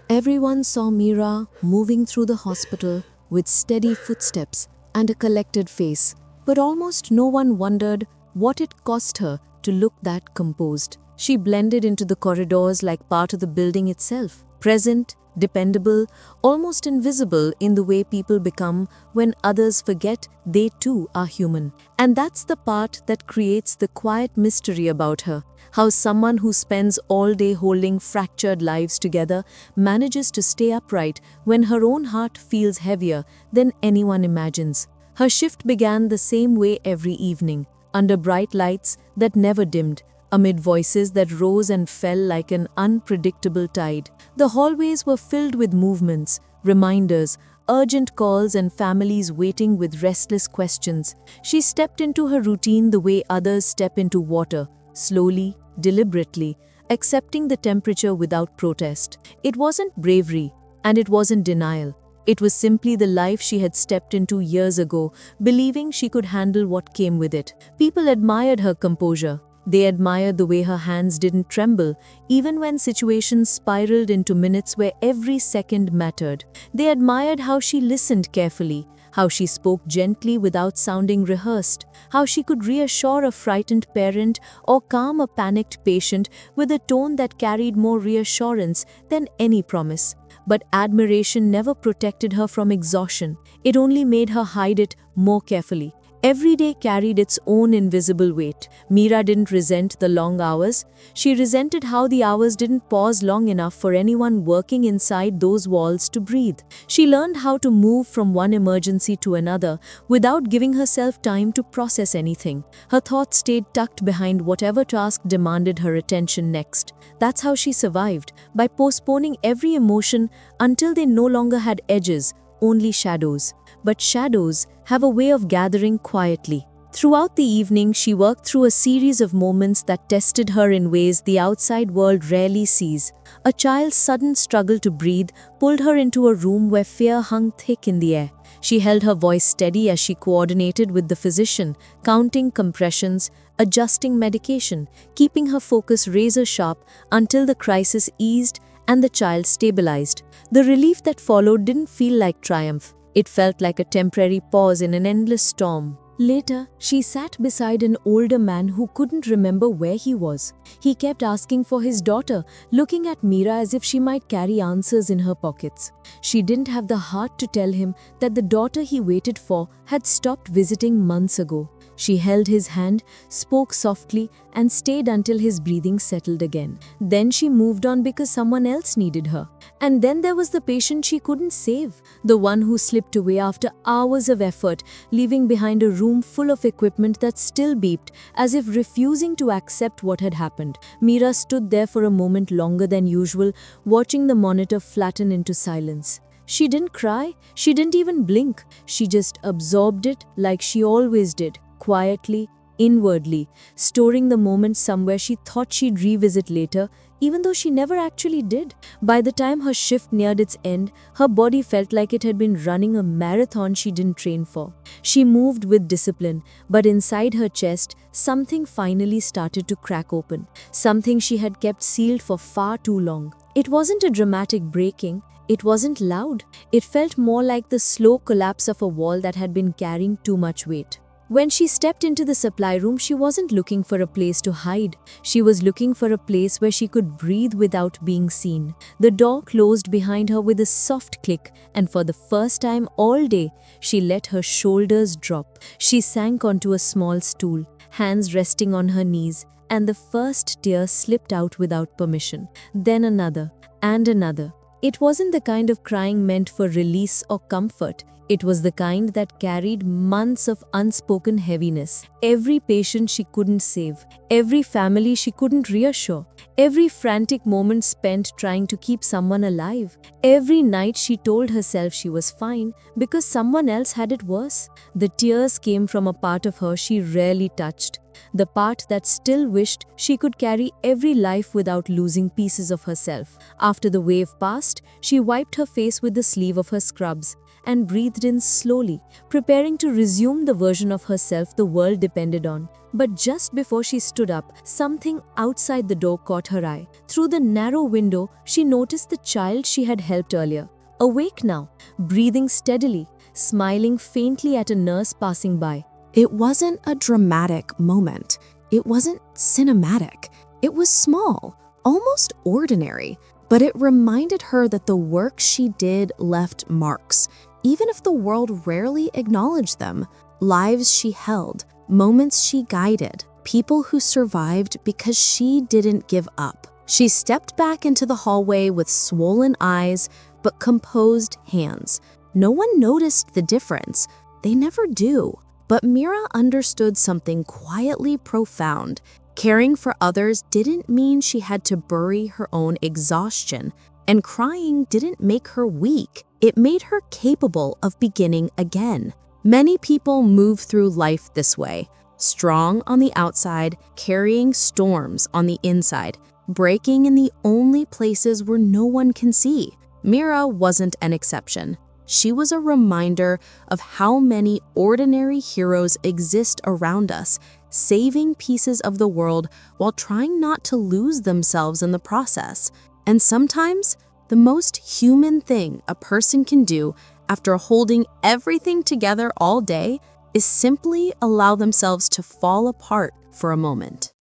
Everyone saw Mira moving through the hospital with steady footsteps and a collected face, but almost no one wondered what it cost her to look that composed. She blended into the corridors like part of the building itself, present, dependable, almost invisible in the way people become when others forget they too are human. And that's the part that creates the quiet mystery about her. How someone who spends all day holding fractured lives together manages to stay upright when her own heart feels heavier than anyone imagines. Her shift began the same way every evening, under bright lights that never dimmed, amid voices that rose and fell like an unpredictable tide. The hallways were filled with movements, reminders, urgent calls, and families waiting with restless questions. She stepped into her routine the way others step into water, slowly, deliberately, accepting the temperature without protest. It wasn't bravery, and it wasn't denial. It was simply the life she had stepped into years ago, believing she could handle what came with it. People admired her composure. They admired the way her hands didn't tremble, even when situations spiraled into minutes where every second mattered. They admired how she listened carefully, how she spoke gently without sounding rehearsed, how she could reassure a frightened parent or calm a panicked patient with a tone that carried more reassurance than any promise. But admiration never protected her from exhaustion. It only made her hide it more carefully. Every day carried its own invisible weight. Mira didn't resent the long hours. She resented how the hours didn't pause long enough for anyone working inside those walls to breathe. She learned how to move from one emergency to another without giving herself time to process anything. Her thoughts stayed tucked behind whatever task demanded her attention next. That's how she survived, by postponing every emotion until they no longer had edges, only shadows. But shadows have a way of gathering quietly. Throughout the evening, she worked through a series of moments that tested her in ways the outside world rarely sees. A child's sudden struggle to breathe pulled her into a room where fear hung thick in the air. She held her voice steady as she coordinated with the physician, counting compressions, adjusting medication, keeping her focus razor-sharp until the crisis eased and the child stabilized. The relief that followed didn't feel like triumph. It felt like a temporary pause in an endless storm. Later, she sat beside an older man who couldn't remember where he was. He kept asking for his daughter, looking at Mira as if she might carry answers in her pockets. She didn't have the heart to tell him that the daughter he waited for had stopped visiting months ago. She held his hand, spoke softly, and stayed until his breathing settled again. Then she moved on because someone else needed her. And then there was the patient she couldn't save, the one who slipped away after hours of effort, leaving behind a room full of equipment that still beeped, as if refusing to accept what had happened. Mira stood there for a moment longer than usual, watching the monitor flatten into silence. She didn't cry, she didn't even blink. She just absorbed it like she always did, quietly, inwardly, storing the moment somewhere she thought she'd revisit later, even though she never actually did. By the time her shift neared its end, her body felt like it had been running a marathon she didn't train for. She moved with discipline, but inside her chest, something finally started to crack open, something she had kept sealed for far too long. It wasn't a dramatic breaking. It wasn't loud. It felt more like the slow collapse of a wall that had been carrying too much weight. When she stepped into the supply room, she wasn't looking for a place to hide. She was looking for a place where she could breathe without being seen. The door closed behind her with a soft click, and for the first time all day, she let her shoulders drop. She sank onto a small stool, hands resting on her knees, and the first tear slipped out without permission. Then another, and another. It wasn't the kind of crying meant for release or comfort. It was the kind that carried months of unspoken heaviness. Every patient she couldn't save, every family she couldn't reassure, every frantic moment spent trying to keep someone alive, every night she told herself she was fine because someone else had it worse. The tears came from a part of her she rarely touched, the part that still wished she could carry every life without losing pieces of herself. After the wave passed, she wiped her face with the sleeve of her scrubs, and breathed in slowly, preparing to resume the version of herself the world depended on. But just before she stood up, something outside the door caught her eye. Through the narrow window, she noticed the child she had helped earlier. Awake now, breathing steadily, smiling faintly at a nurse passing by. It wasn't a dramatic moment. It wasn't cinematic. It was small, almost ordinary, but it reminded her that the work she did left marks, even if the world rarely acknowledged them. Lives she held, moments she guided, people who survived because she didn't give up. She stepped back into the hallway with swollen eyes but composed hands. No one noticed the difference. They never do. But Mira understood something quietly profound. Caring for others didn't mean she had to bury her own exhaustion, and crying didn't make her weak. It made her capable of beginning again. Many people move through life this way, strong on the outside, carrying storms on the inside, breaking in the only places where no one can see. Mira wasn't an exception. She was a reminder of how many ordinary heroes exist around us, saving pieces of the world while trying not to lose themselves in the process. And sometimes, the most human thing a person can do after holding everything together all day is simply allow themselves to fall apart for a moment.